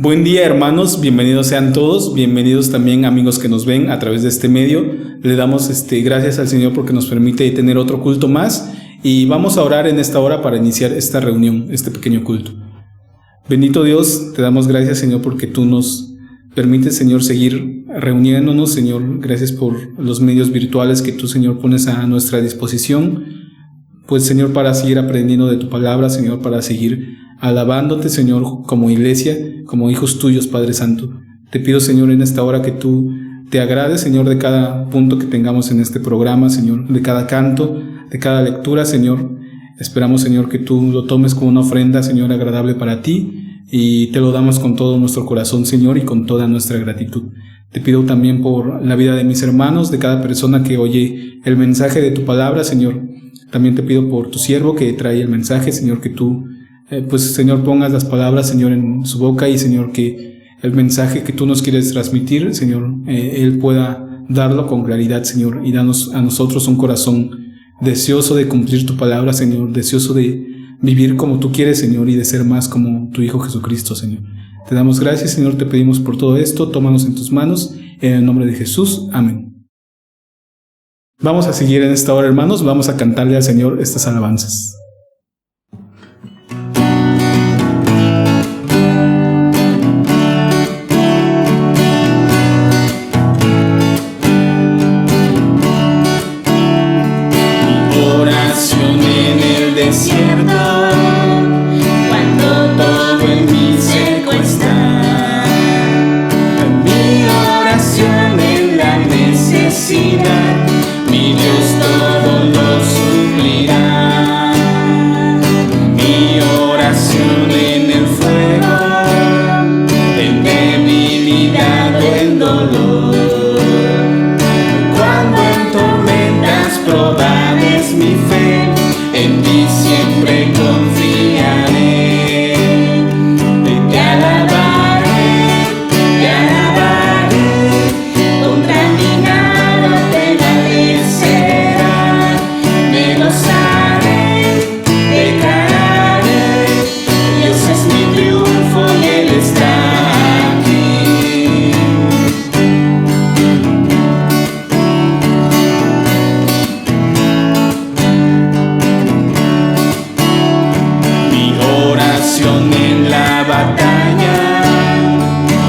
Buen día, hermanos, bienvenidos sean todos, bienvenidos también amigos que nos ven a través de este medio. Le damos gracias al Señor porque nos permite tener otro culto más y vamos a orar en esta hora para iniciar esta reunión, este pequeño culto. Bendito Dios, te damos gracias, Señor, porque tú nos permites, Señor, seguir reuniéndonos, Señor. Gracias por los medios virtuales que tú, Señor, pones a nuestra disposición, pues, Señor, para seguir aprendiendo de tu palabra, Señor, para seguir alabándote, Señor, como iglesia, como hijos tuyos, Padre Santo. Te pido, Señor, en esta hora que tú te agrades, Señor, de cada punto que tengamos en este programa, Señor, de cada canto, de cada lectura, Señor. Esperamos, Señor, que tú lo tomes como una ofrenda, Señor, agradable para ti, y te lo damos con todo nuestro corazón, Señor, y con toda nuestra gratitud. Te pido también por la vida de mis hermanos, de cada persona que oye el mensaje de tu palabra, Señor. También te pido por tu siervo que trae el mensaje, Señor, que tú pues, Señor, pongas las palabras, Señor, en su boca y, Señor, que el mensaje que tú nos quieres transmitir, Señor, Él pueda darlo con claridad, Señor, y danos a nosotros un corazón deseoso de cumplir tu palabra, Señor, deseoso de vivir como tú quieres, Señor, y de ser más como tu Hijo Jesucristo, Señor. Te damos gracias, Señor, te pedimos por todo esto, tómanos en tus manos, en el nombre de Jesús, amén. Vamos a seguir en esta hora, hermanos, vamos a cantarle al Señor estas alabanzas. Desierto, cuando todo en mi cerco está, mi oración en la necesidad, mi Dios todo lo suplirá. Mi oración en el fuego, en debilidad o en dolor, cuando en tormentas probada es mi fe, en ti siempre confiaré. Te alabaré, contra mí nada prevalecerá. Me gozaré, declararé, Dios es mi triunfo y Él está aquí. En la batalla,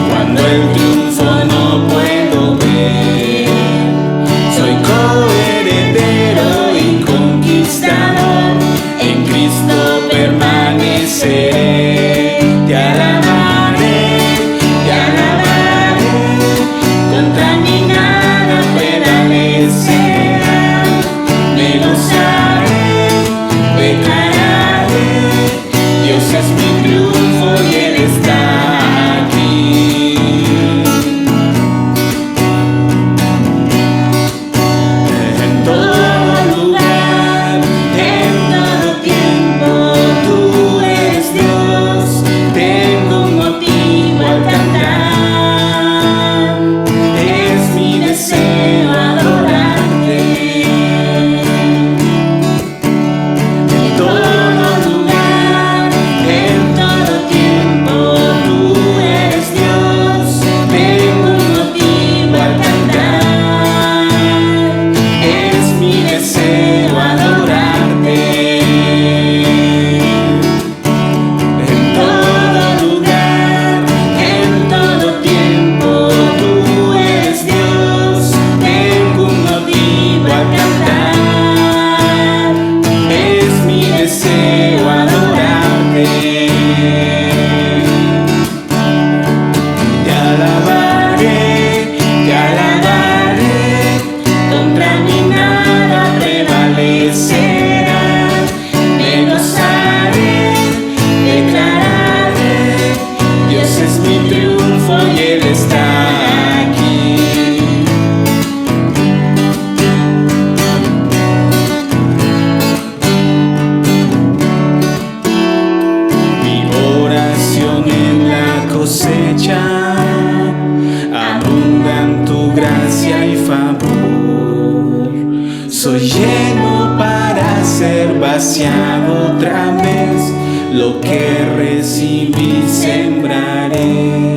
cuando el triunfo no puedo ver, soy coheredero y conquistador, en Cristo permaneceré. Te alabaré, contra mí nada prevalecerá. Me gozaré, declararé, Dios es mi triunfo y Él está aquí. En todo lugar, en todo tiempo, tú eres Dios. Tengo un motivo al cantar. Es mi deseo adorarte. En todo lugar, en todo tiempo, tú eres Dios. Tengo un motivo al cantar. Es mi deseo adorarte. En todo lugar, en todo tiempo, tú eres Dios. Tengo un motivo al cantar. Es mi deseo adorarte. Te alabaré, contra mí nada prevalecerá. Me gozaré, declararé, Dios es mi triunfo y Él está aquí. Mi oración en la cosecha, abundan tu gracia y favor. Soy lleno para ser vaciado otra vez. lo que recibí sembraré.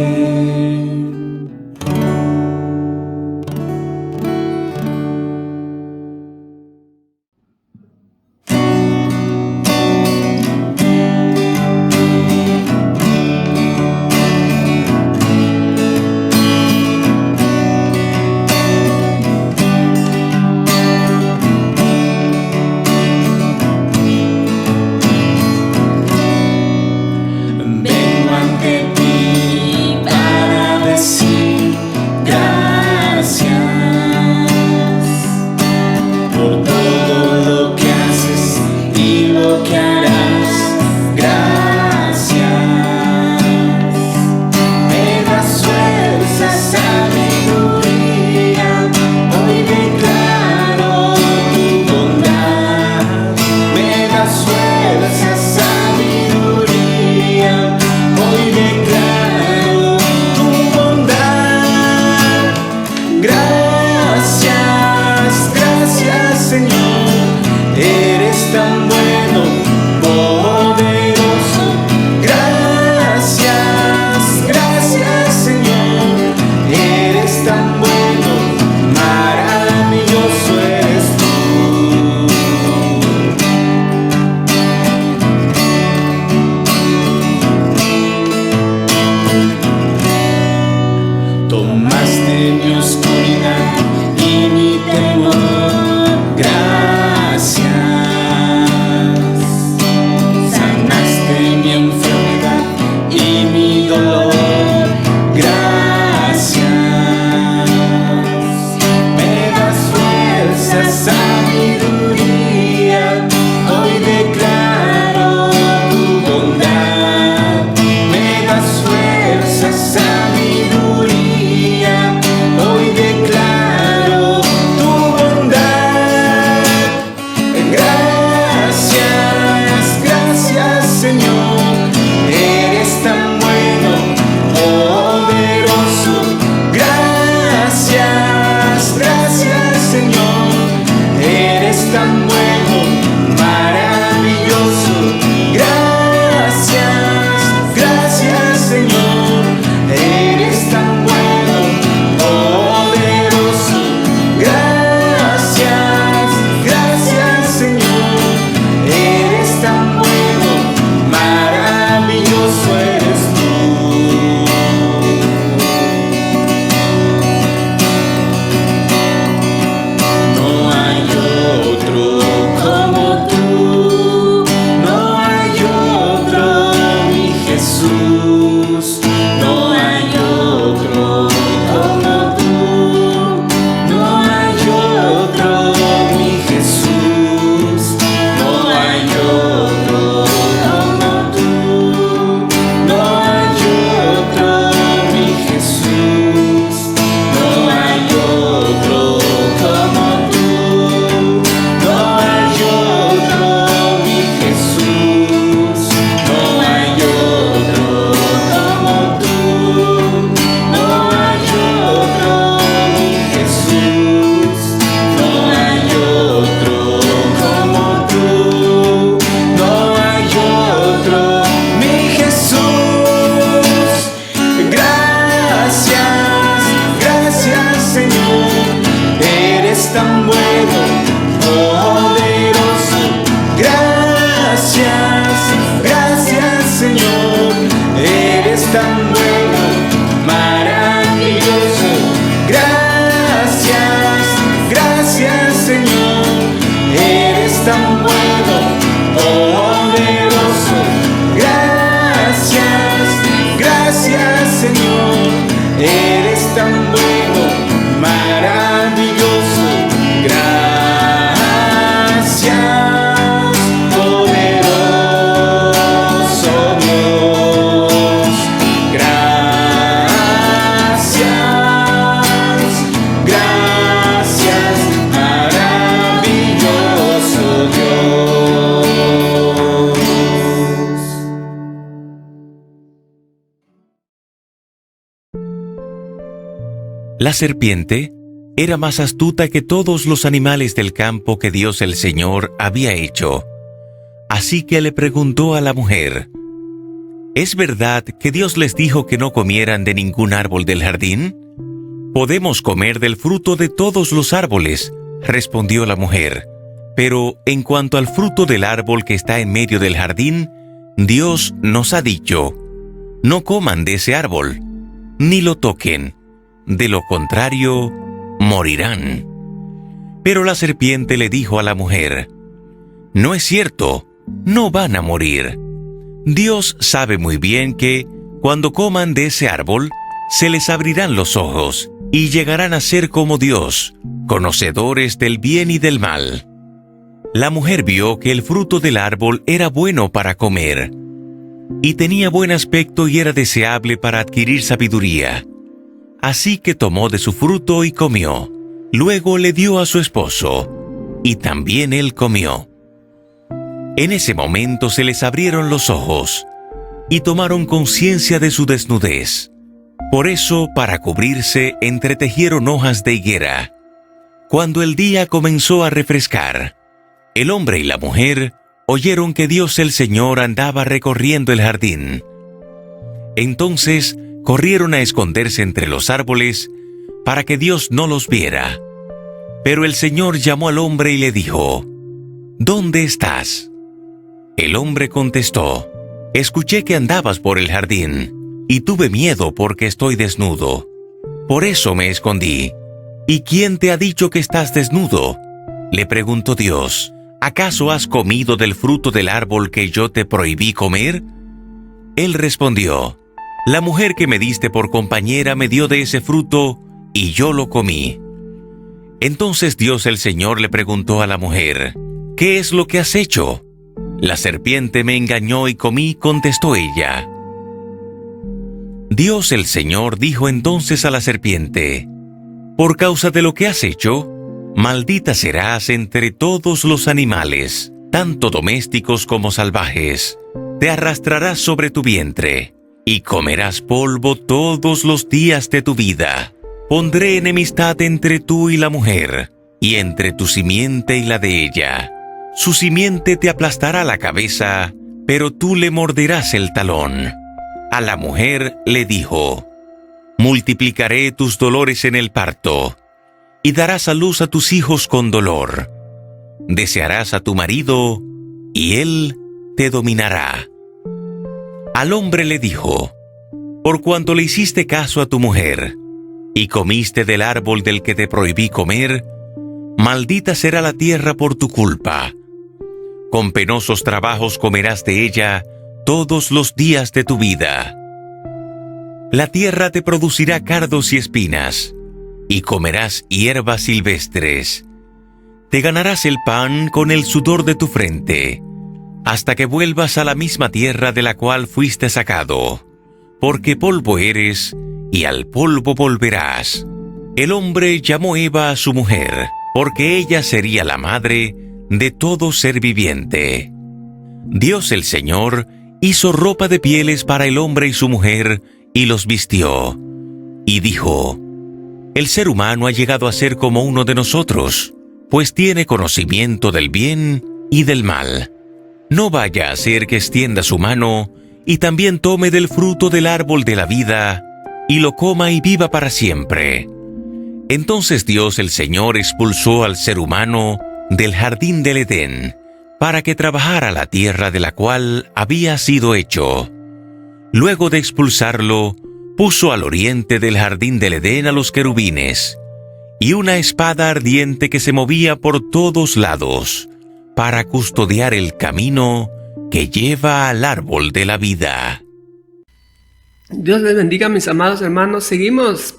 La serpiente era más astuta que todos los animales del campo que Dios el Señor había hecho. Así que le preguntó a la mujer: ¿Es verdad que Dios les dijo que no comieran de ningún árbol del jardín? Podemos comer del fruto de todos los árboles, respondió la mujer. Pero en cuanto al fruto del árbol que está en medio del jardín, Dios nos ha dicho: no coman de ese árbol, ni lo toquen, de lo contrario, morirán. Pero la serpiente le dijo a la mujer: no es cierto, no van a morir. Dios sabe muy bien que, cuando coman de ese árbol, se les abrirán los ojos, y llegarán a ser como Dios, conocedores del bien y del mal. La mujer vio que el fruto del árbol era bueno para comer, y tenía buen aspecto y era deseable para adquirir sabiduría. Así que tomó de su fruto y comió. Luego le dio a su esposo, y también él comió. En ese momento se les abrieron los ojos, y tomaron conciencia de su desnudez. Por eso, para cubrirse, entretejieron hojas de higuera. Cuando el día comenzó a refrescar, el hombre y la mujer oyeron que Dios el Señor andaba recorriendo el jardín. Entonces corrieron a esconderse entre los árboles para que Dios no los viera. Pero el Señor llamó al hombre y le dijo: ¿dónde estás? El hombre contestó: escuché que andabas por el jardín, y tuve miedo porque estoy desnudo. Por eso me escondí. ¿Y quién te ha dicho que estás desnudo?, le preguntó Dios. ¿Acaso has comido del fruto del árbol que yo te prohibí comer? Él respondió: la mujer que me diste por compañera me dio de ese fruto, y yo lo comí. Entonces Dios el Señor le preguntó a la mujer: ¿qué es lo que has hecho? La serpiente me engañó y comí, contestó ella. Dios el Señor dijo entonces a la serpiente: por causa de lo que has hecho, maldita serás entre todos los animales, tanto domésticos como salvajes. Te arrastrarás sobre tu vientre, y comerás polvo todos los días de tu vida. Pondré enemistad entre tú y la mujer, y entre tu simiente y la de ella. Su simiente te aplastará la cabeza, pero tú le morderás el talón. A la mujer le dijo: multiplicaré tus dolores en el parto, y darás a luz a tus hijos con dolor. Desearás a tu marido, y él te dominará. Al hombre le dijo: por cuanto le hiciste caso a tu mujer, y comiste del árbol del que te prohibí comer, maldita será la tierra por tu culpa. Con penosos trabajos comerás de ella todos los días de tu vida. La tierra te producirá cardos y espinas, y comerás hierbas silvestres. Te ganarás el pan con el sudor de tu frente, hasta que vuelvas a la misma tierra de la cual fuiste sacado, porque polvo eres, y al polvo volverás. El hombre llamó Eva a su mujer, porque ella sería la madre de todo ser viviente. Dios el Señor hizo ropa de pieles para el hombre y su mujer, y los vistió. Y dijo: el ser humano ha llegado a ser como uno de nosotros, pues tiene conocimiento del bien y del mal. No vaya a ser que extienda su mano y también tome del fruto del árbol de la vida, y lo coma y viva para siempre. Entonces Dios el Señor expulsó al ser humano del jardín del Edén, para que trabajara la tierra de la cual había sido hecho. Luego de expulsarlo, puso al oriente del jardín del Edén a los querubines, y una espada ardiente que se movía por todos lados, para custodiar el camino que lleva al árbol de la vida. Dios les bendiga, mis amados hermanos. Seguimos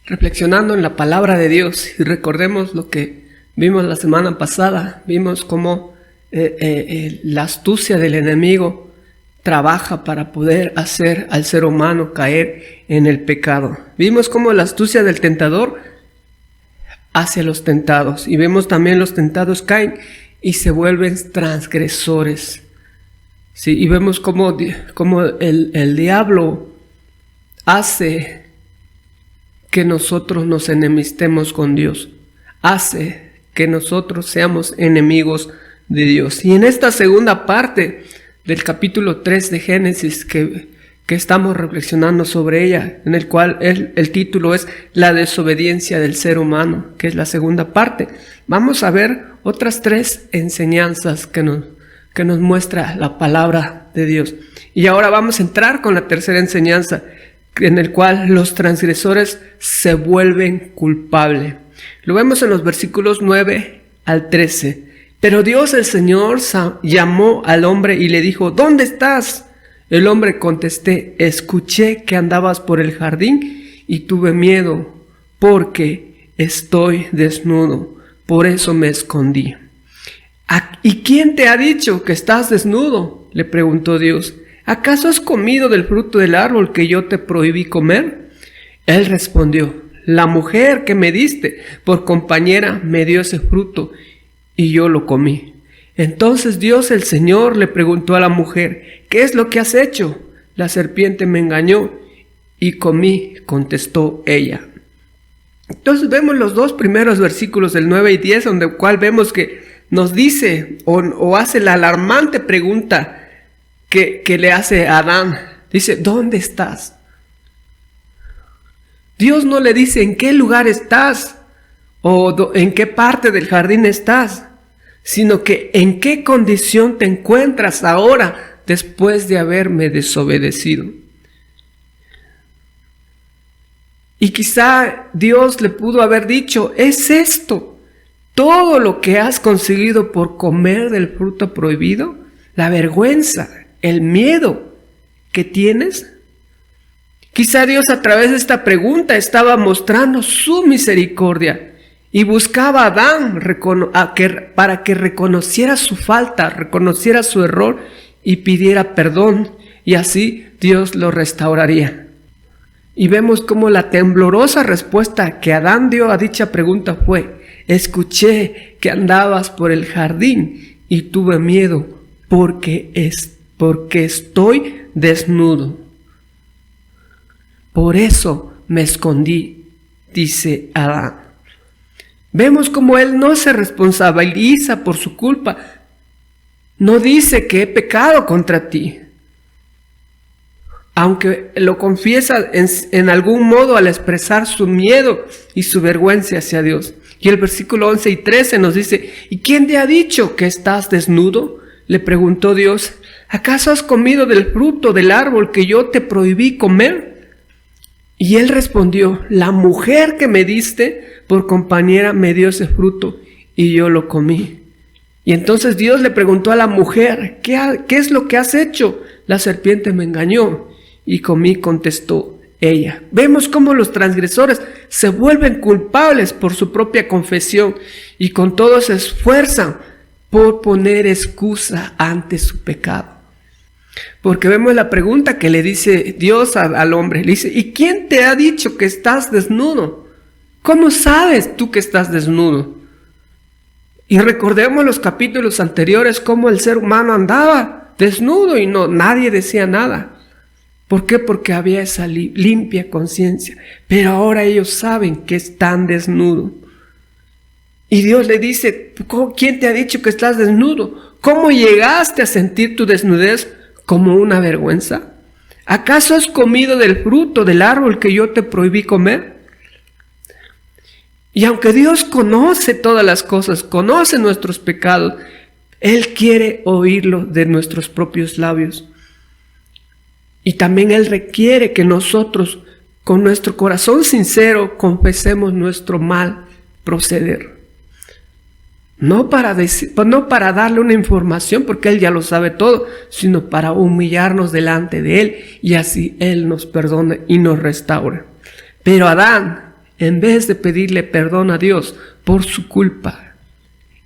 reflexionando en la palabra de Dios y recordemos lo que vimos la semana pasada. Vimos cómo la astucia del enemigo trabaja para poder hacer al ser humano caer en el pecado. Vimos cómo la astucia del tentador hace a los tentados, y vemos también los tentados caen y se vuelven transgresores. Sí, y vemos cómo el diablo hace que nosotros nos enemistemos con Dios, hace que nosotros seamos enemigos de Dios. Y en esta segunda parte del capítulo 3 de Génesis que estamos reflexionando sobre ella, en el cual el título es La desobediencia del ser humano, que es la segunda parte, vamos a ver otras 3 enseñanzas que nos muestra la palabra de Dios. Y ahora vamos a entrar con la tercera enseñanza, en el cual los transgresores se vuelven culpables. Lo vemos en los versículos 9 al 13. Pero Dios el Señor llamó al hombre y le dijo: ¿dónde estás? El hombre contesté: escuché que andabas por el jardín y tuve miedo porque estoy desnudo, por eso me escondí. ¿Y quién te ha dicho que estás desnudo?, le preguntó Dios. ¿Acaso has comido del fruto del árbol que yo te prohibí comer? Él respondió: la mujer que me diste por compañera me dio ese fruto y yo lo comí. Entonces Dios el Señor le preguntó a la mujer: ¿qué es lo que has hecho? La serpiente me engañó y comí, contestó ella. Entonces vemos los 2 primeros versículos del 9 y 10, donde cual vemos que nos dice o hace la alarmante pregunta que le hace a Adán. Dice: ¿dónde estás? Dios no le dice en qué lugar estás o en qué parte del jardín estás, sino que en qué condición te encuentras ahora después de haberme desobedecido. Y quizá Dios le pudo haber dicho: ¿es esto todo lo que has conseguido por comer del fruto prohibido? La vergüenza, el miedo que tienes. Quizá Dios a través de esta pregunta estaba mostrando su misericordia y buscaba a Adán para que reconociera su falta, reconociera su error y pidiera perdón, y así Dios lo restauraría. Y vemos cómo la temblorosa respuesta que Adán dio a dicha pregunta fue: escuché que andabas por el jardín y tuve miedo porque estoy desnudo. Por eso me escondí, dice Adán. Vemos cómo él no se responsabiliza por su culpa. No dice que he pecado contra ti, aunque lo confiesa en algún modo al expresar su miedo y su vergüenza hacia Dios. Y el versículo 11 y 13 nos dice: ¿y quién te ha dicho que estás desnudo?, le preguntó Dios. ¿Acaso has comido del fruto del árbol que yo te prohibí comer? Y él respondió: la mujer que me diste por compañera me dio ese fruto y yo lo comí. Y entonces Dios le preguntó a la mujer: ¿qué es lo que has hecho? La serpiente me engañó y comí, contestó ella. Vemos cómo los transgresores se vuelven culpables por su propia confesión y con todo se esfuerzan por poner excusa ante su pecado. Porque vemos la pregunta que le dice Dios al hombre. Le dice: ¿y quién te ha dicho que estás desnudo? ¿Cómo sabes tú que estás desnudo? Y recordemos los capítulos anteriores, cómo el ser humano andaba desnudo y nadie decía nada. ¿Por qué? Porque había esa limpia conciencia. Pero ahora ellos saben que están desnudos. Y Dios le dice: ¿quién te ha dicho que estás desnudo? ¿Cómo llegaste a sentir tu desnudez como una vergüenza? ¿Acaso has comido del fruto del árbol que yo te prohibí comer? Y aunque Dios conoce todas las cosas, conoce nuestros pecados, Él quiere oírlo de nuestros propios labios. Y también Él requiere que nosotros, con nuestro corazón sincero, confesemos nuestro mal proceder. No para darle una información, porque Él ya lo sabe todo, sino para humillarnos delante de Él, y así Él nos perdone y nos restaure. Pero Adán, en vez de pedirle perdón a Dios por su culpa,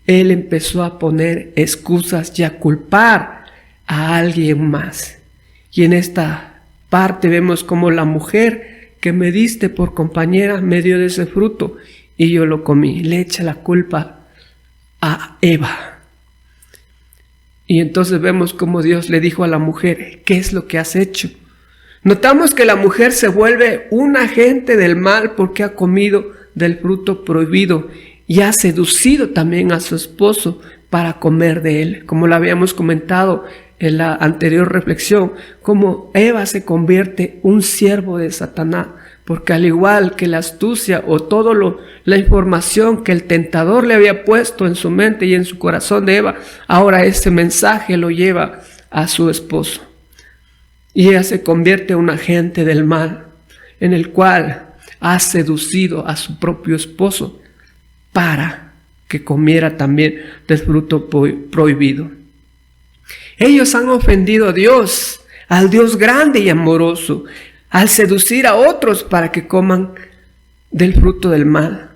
él empezó a poner excusas y a culpar a alguien más. Y en esta parte vemos como la mujer que me diste por compañera me dio de ese fruto y yo lo comí. Le echa la culpa a Eva. Y entonces vemos como Dios le dijo a la mujer: ¿qué es lo que has hecho? Notamos que la mujer se vuelve un agente del mal porque ha comido del fruto prohibido y ha seducido también a su esposo para comer de él. Como lo habíamos comentado en la anterior reflexión, como Eva se convierte un siervo de Satanás, porque al igual que la astucia o la información que el tentador le había puesto en su mente y en su corazón de Eva, ahora ese mensaje lo lleva a su esposo. Y ella se convierte en un agente del mal, en el cual ha seducido a su propio esposo para que comiera también del fruto prohibido. Ellos han ofendido a Dios, al Dios grande y amoroso, al seducir a otros para que coman del fruto del mal.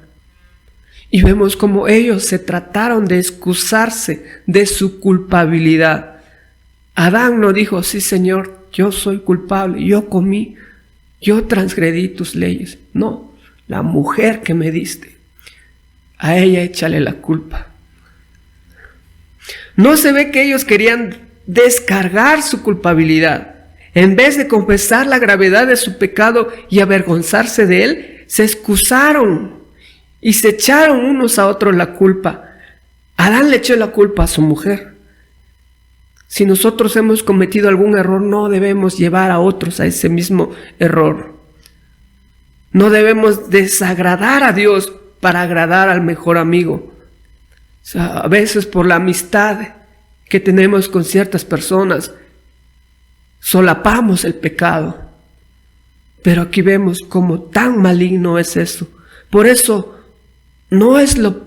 Y vemos cómo ellos se trataron de excusarse de su culpabilidad. Adán no dijo: sí, Señor, yo soy culpable, yo comí, yo transgredí tus leyes. No, la mujer que me diste, a ella échale la culpa. No se ve que ellos querían descargar su culpabilidad. En vez de confesar la gravedad de su pecado y avergonzarse de él, se excusaron y se echaron unos a otros la culpa. Adán le echó la culpa a su mujer. Si nosotros hemos cometido algún error, no debemos llevar a otros a ese mismo error. No debemos desagradar a Dios para agradar al mejor amigo. O sea, a veces por la amistad que tenemos con ciertas personas, solapamos el pecado. Pero aquí vemos cómo tan maligno es eso. Por eso,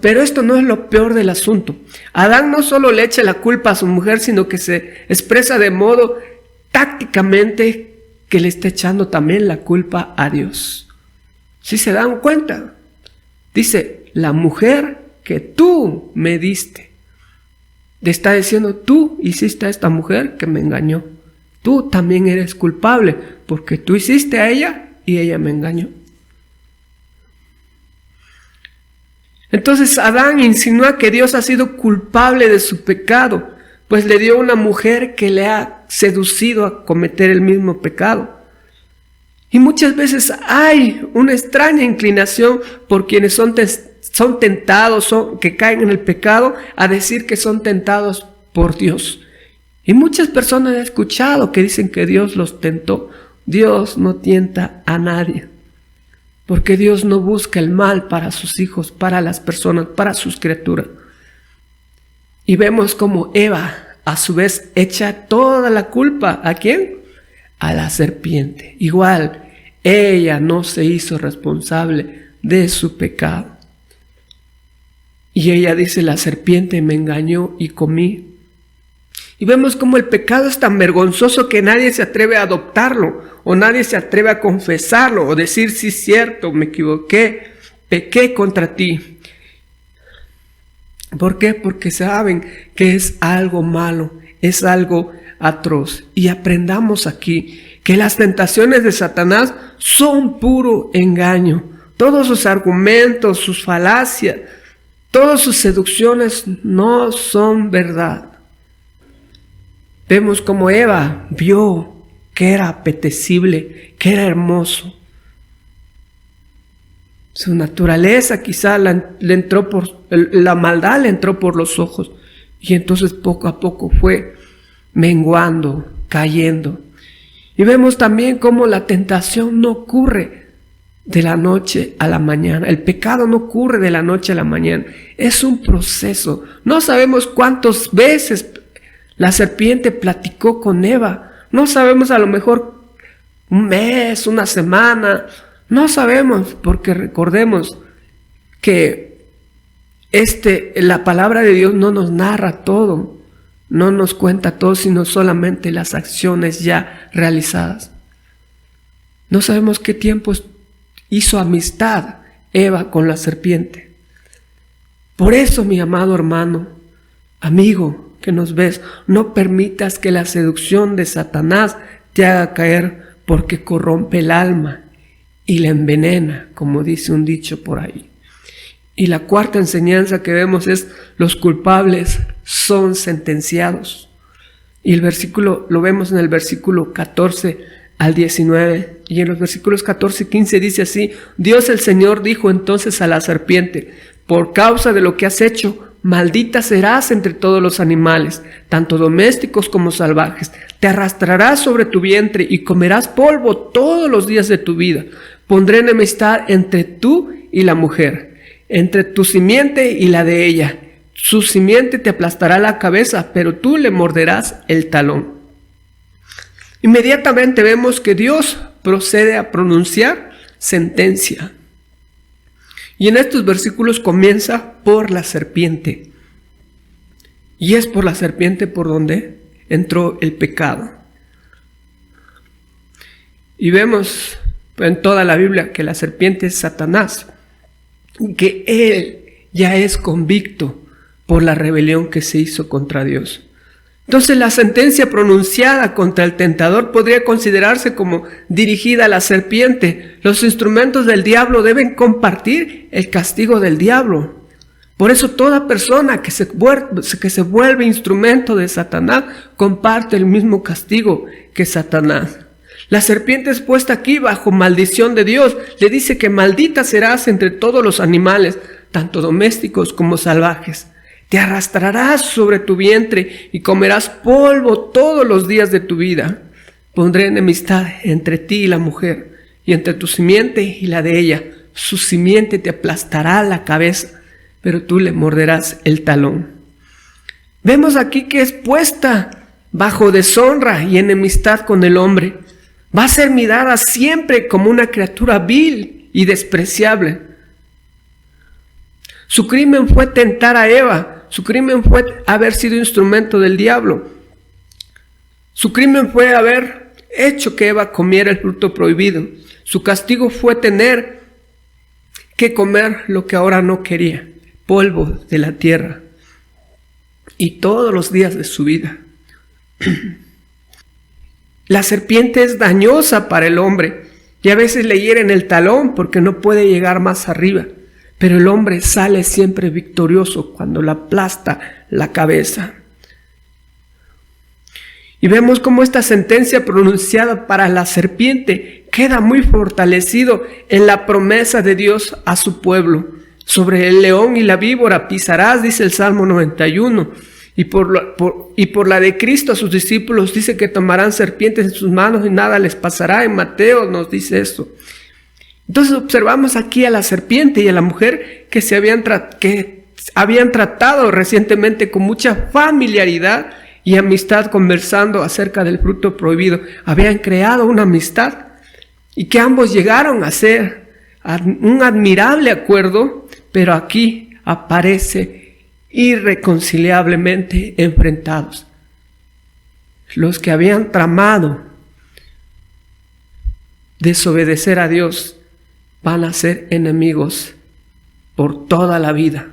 pero esto no es lo peor del asunto. Adán no solo le echa la culpa a su mujer, sino que se expresa de modo tácticamente que le está echando también la culpa a Dios. ¿Sí se dan cuenta? Dice: la mujer que tú me diste. Le está diciendo: tú hiciste a esta mujer que me engañó. Tú también eres culpable porque tú hiciste a ella y ella me engañó. Entonces Adán insinúa que Dios ha sido culpable de su pecado, pues le dio una mujer que le ha seducido a cometer el mismo pecado. Y muchas veces hay una extraña inclinación por quienes son tentados, que caen en el pecado, a decir que son tentados por Dios. Y muchas personas he escuchado que dicen que Dios los tentó. Dios no tienta a nadie, porque Dios no busca el mal para sus hijos, para las personas, para sus criaturas. Y vemos como Eva, a su vez, echa toda la culpa. ¿A quién? A la serpiente. Igual, ella no se hizo responsable de su pecado. Y ella dice: la serpiente me engañó y comí. Y vemos cómo el pecado es tan vergonzoso que nadie se atreve a adoptarlo, o nadie se atreve a confesarlo, o decir: sí, es cierto, me equivoqué, pequé contra ti. ¿Por qué? Porque saben que es algo malo, es algo atroz. Y aprendamos aquí que las tentaciones de Satanás son puro engaño. Todos sus argumentos, sus falacias, todas sus seducciones no son verdad. Vemos como Eva vio que era apetecible, que era hermoso. Su naturaleza quizá la maldad le entró por los ojos, y entonces poco a poco fue menguando, cayendo. Y vemos también cómo la tentación no ocurre de la noche a la mañana. El pecado no ocurre de la noche a la mañana. Es un proceso. No sabemos cuántas veces la serpiente platicó con Eva. No sabemos, a lo mejor un mes, una semana. No sabemos, porque recordemos que la palabra de Dios no nos narra todo, no nos cuenta todo, sino solamente las acciones ya realizadas. No sabemos qué tiempo hizo amistad Eva con la serpiente. Por eso, mi amado hermano, amigo que nos ves, no permitas que la seducción de Satanás te haga caer, porque corrompe el alma y la envenena, como dice un dicho por ahí. Y la cuarta enseñanza que vemos es: los culpables son sentenciados. Y el versículo lo vemos en el versículo 14 al 19, y en los versículos 14 y 15 dice así: Dios el Señor dijo entonces a la serpiente: por causa de lo que has hecho, maldita serás entre todos los animales, tanto domésticos como salvajes. Te arrastrarás sobre tu vientre y comerás polvo todos los días de tu vida. Pondré enemistad entre tú y la mujer, entre tu simiente y la de ella. Su simiente te aplastará la cabeza, pero tú le morderás el talón. Inmediatamente vemos que Dios procede a pronunciar sentencia. Y en estos versículos comienza por la serpiente. Y es por la serpiente por donde entró el pecado. Y vemos en toda la Biblia que la serpiente es Satanás, que él ya es convicto por la rebelión que se hizo contra Dios. Entonces la sentencia pronunciada contra el tentador podría considerarse como dirigida a la serpiente. Los instrumentos del diablo deben compartir el castigo del diablo. Por eso toda persona que se vuelve instrumento de Satanás comparte el mismo castigo que Satanás. La serpiente es puesta aquí bajo maldición de Dios. Le dice que maldita serás entre todos los animales, tanto domésticos como salvajes. Te arrastrarás sobre tu vientre y comerás polvo todos los días de tu vida. Pondré enemistad entre ti y la mujer, y entre tu simiente y la de ella. Su simiente te aplastará la cabeza, pero tú le morderás el talón. Vemos aquí que es puesta bajo deshonra y enemistad con el hombre. Va a ser mirada siempre como una criatura vil y despreciable. Su crimen fue tentar a Eva. Su crimen fue haber sido instrumento del diablo. Su crimen fue haber hecho que Eva comiera el fruto prohibido. Su castigo fue tener que comer lo que ahora no quería, polvo de la tierra, y todos los días de su vida. La serpiente es dañosa para el hombre y a veces le hieren el talón porque no puede llegar más arriba. Pero el hombre sale siempre victorioso cuando le aplasta la cabeza. Y vemos cómo esta sentencia pronunciada para la serpiente queda muy fortalecido en la promesa de Dios a su pueblo. Sobre el león y la víbora pisarás, dice el Salmo 91. Y por la de Cristo a sus discípulos dice que tomarán serpientes en sus manos y nada les pasará. En Mateo nos dice esto. Entonces observamos aquí a la serpiente y a la mujer que habían tratado recientemente con mucha familiaridad y amistad conversando acerca del fruto prohibido. Habían creado una amistad y que ambos llegaron a ser un admirable acuerdo, pero aquí aparece irreconciliablemente enfrentados. Los que habían tramado desobedecer a Dios van a ser enemigos por toda la vida.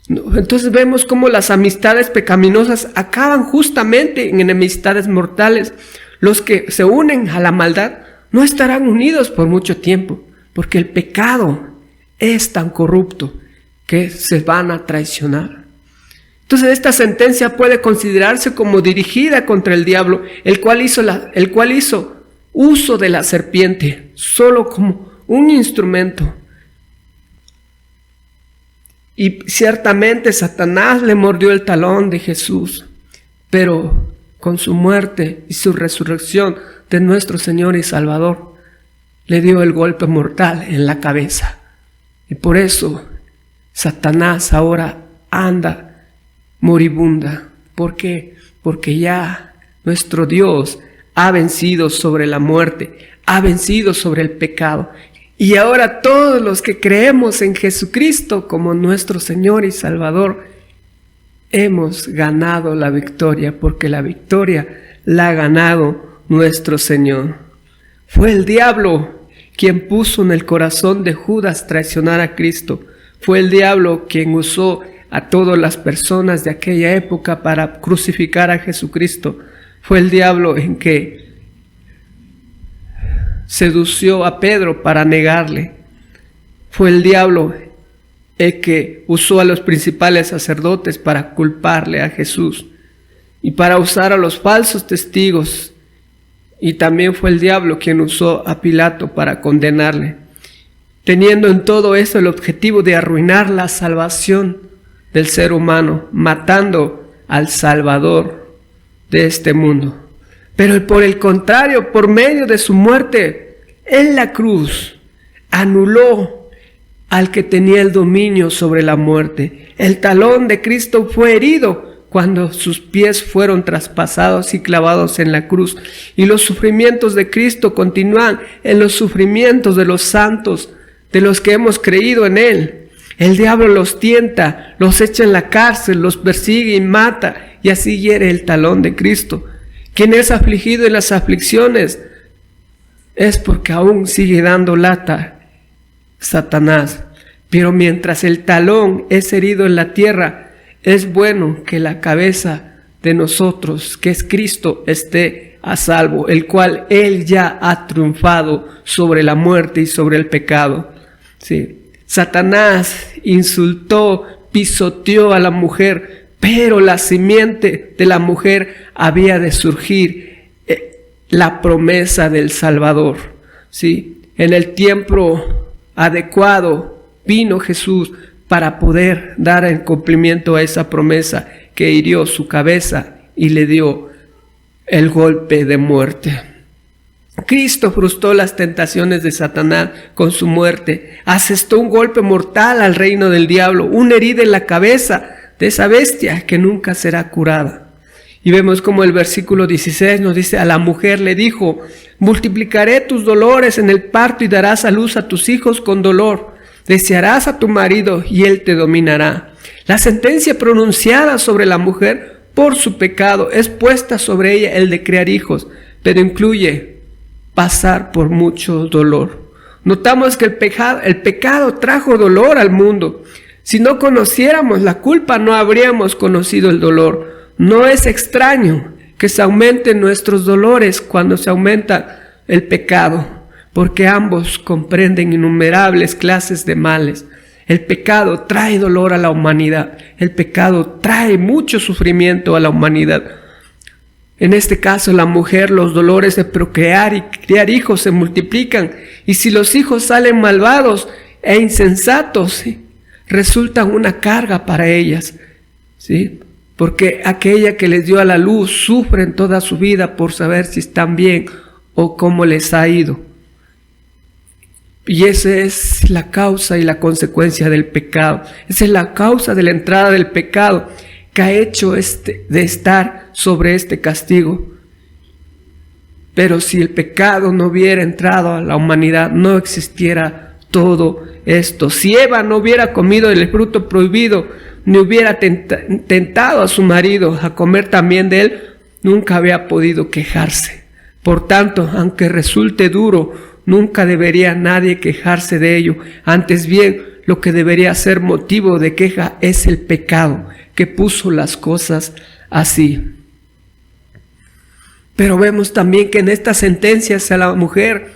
Entonces vemos cómo las amistades pecaminosas acaban justamente en enemistades mortales. Los que se unen a la maldad no estarán unidos por mucho tiempo, porque el pecado es tan corrupto que se van a traicionar. Entonces esta sentencia puede considerarse como dirigida contra el diablo, el cual hizo uso de la serpiente solo como un instrumento. Y ciertamente Satanás le mordió el talón de Jesús, pero con su muerte y su resurrección de nuestro Señor y Salvador, le dio el golpe mortal en la cabeza. Y por eso Satanás ahora anda moribunda. ¿Por qué? Porque ya nuestro Dios ha vencido sobre la muerte, ha vencido sobre el pecado. Y ahora todos los que creemos en Jesucristo como nuestro Señor y Salvador, hemos ganado la victoria, porque la victoria la ha ganado nuestro Señor. Fue el diablo quien puso en el corazón de Judas traicionar a Cristo. Fue el diablo quien usó a todas las personas de aquella época para crucificar a Jesucristo. Fue el diablo en que sedució a Pedro para negarle. Fue el diablo el que usó a los principales sacerdotes para culparle a Jesús y para usar a los falsos testigos. Y también fue el diablo quien usó a Pilato para condenarle, teniendo en todo eso el objetivo de arruinar la salvación del ser humano, matando al Salvador de este mundo. Pero por el contrario, por medio de su muerte en la cruz, anuló al que tenía el dominio sobre la muerte. El talón de Cristo fue herido cuando sus pies fueron traspasados y clavados en la cruz. Y los sufrimientos de Cristo continúan en los sufrimientos de los santos, de los que hemos creído en Él. El diablo los tienta, los echa en la cárcel, los persigue y mata, y así hiere el talón de Cristo. Quien es afligido en las aflicciones es porque aún sigue dando lata Satanás. Pero mientras el talón es herido en la tierra, es bueno que la cabeza de nosotros, que es Cristo, esté a salvo, el cual Él ya ha triunfado sobre la muerte y sobre el pecado. Sí. Satanás insultó, pisoteó a la mujer, pero la simiente de la mujer había de surgir la promesa del Salvador. Sí. En el tiempo adecuado vino Jesús para poder dar el cumplimiento a esa promesa, que hirió su cabeza y le dio el golpe de muerte. Cristo frustró las tentaciones de Satanás con su muerte, asestó un golpe mortal al reino del diablo, una herida en la cabeza de esa bestia que nunca será curada. Y vemos como el versículo 16 nos dice: a la mujer le dijo: multiplicaré tus dolores en el parto y darás a luz a tus hijos con dolor. Desearás a tu marido y él te dominará. La sentencia pronunciada sobre la mujer por su pecado es puesta sobre ella el de criar hijos, pero incluye pasar por mucho dolor. Notamos que el pecado trajo dolor al mundo. Si no conociéramos la culpa, no habríamos conocido el dolor. No es extraño que se aumenten nuestros dolores cuando se aumenta el pecado, porque ambos comprenden innumerables clases de males. El pecado trae dolor a la humanidad. El pecado trae mucho sufrimiento a la humanidad. En este caso, la mujer, los dolores de procrear y criar hijos se multiplican. Y si los hijos salen malvados e insensatos, ¿sí?, resultan una carga para ellas, ¿sí? Porque aquella que les dio a la luz sufren toda su vida por saber si están bien o cómo les ha ido. Y esa es la causa y la consecuencia del pecado. Esa es la causa de la entrada del pecado que ha hecho de estar sobre este castigo. Pero si el pecado no hubiera entrado a la humanidad, no existiera todo esto. Si Eva no hubiera comido del fruto prohibido, ni hubiera tentado a su marido a comer también de él, nunca había podido quejarse. Por tanto, aunque resulte duro, nunca debería nadie quejarse de ello. Antes bien, lo que debería ser motivo de queja es el pecado que puso las cosas así. Pero vemos también que en estas sentencias a la mujer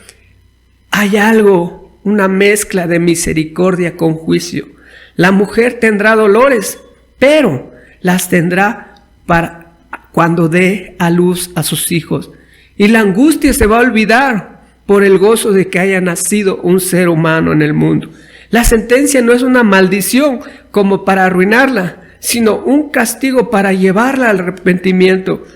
hay algo, una mezcla de misericordia con juicio. La mujer tendrá dolores, pero las tendrá para cuando dé a luz a sus hijos. Y la angustia se va a olvidar por el gozo de que haya nacido un ser humano en el mundo. La sentencia no es una maldición como para arruinarla, sino un castigo para llevarla al arrepentimiento.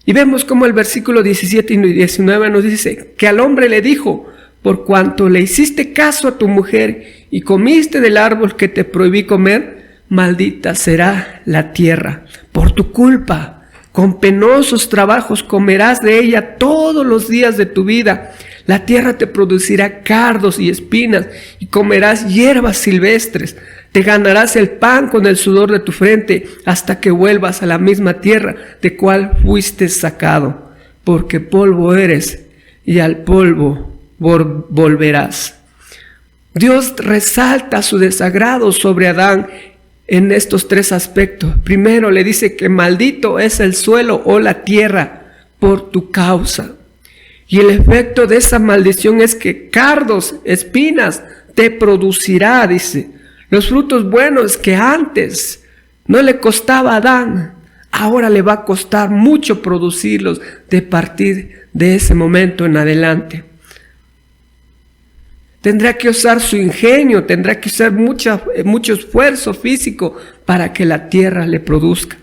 Y vemos como el versículo 17 y 19 nos dice que al hombre le dijo: por cuanto le hiciste caso a tu mujer y comiste del árbol que te prohibí comer, maldita será la tierra por tu culpa. Con penosos trabajos comerás de ella todos los días de tu vida. La tierra te producirá cardos y espinas y comerás hierbas silvestres. Te ganarás el pan con el sudor de tu frente hasta que vuelvas a la misma tierra de cual fuiste sacado, porque polvo eres y al polvo volverás. Dios resalta su desagrado sobre Adán en estos tres aspectos. Primero le dice que maldito es el suelo o la tierra por tu causa. Y el efecto de esa maldición es que cardos, espinas te producirá, dice. Los frutos buenos que antes no le costaba a Adán, ahora le va a costar mucho producirlos de partir de ese momento en adelante. tendrá que usar su ingenio, tendrá que usar mucho esfuerzo físico para que la tierra le produzca.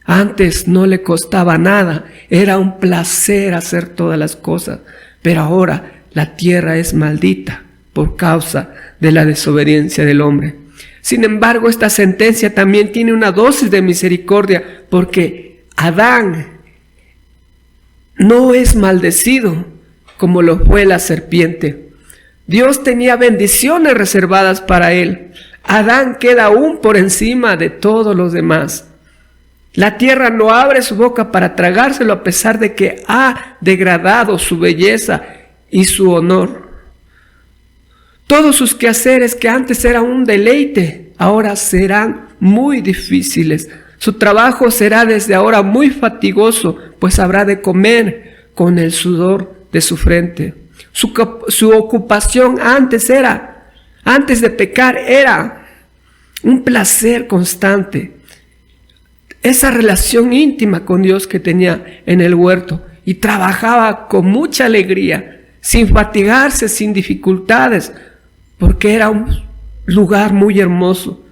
Antes no le costaba nada, era un placer hacer todas las cosas, pero ahora la tierra es maldita por causa de la desobediencia del hombre. Sin embargo, esta sentencia también tiene una dosis de misericordia, porque Adán no es maldecido como lo fue la serpiente. Dios tenía bendiciones reservadas para él. Adán queda aún por encima de todos los demás. La tierra no abre su boca para tragárselo, a pesar de que ha degradado su belleza y su honor. Todos sus quehaceres, que antes eran un deleite, ahora serán muy difíciles. Su trabajo será desde ahora muy fatigoso, pues habrá de comer con el sudor de su frente. Su ocupación antes de pecar, era un placer constante. Esa relación íntima con Dios que tenía en el huerto, y trabajaba con mucha alegría, sin fatigarse, sin dificultades, porque era un lugar muy hermoso.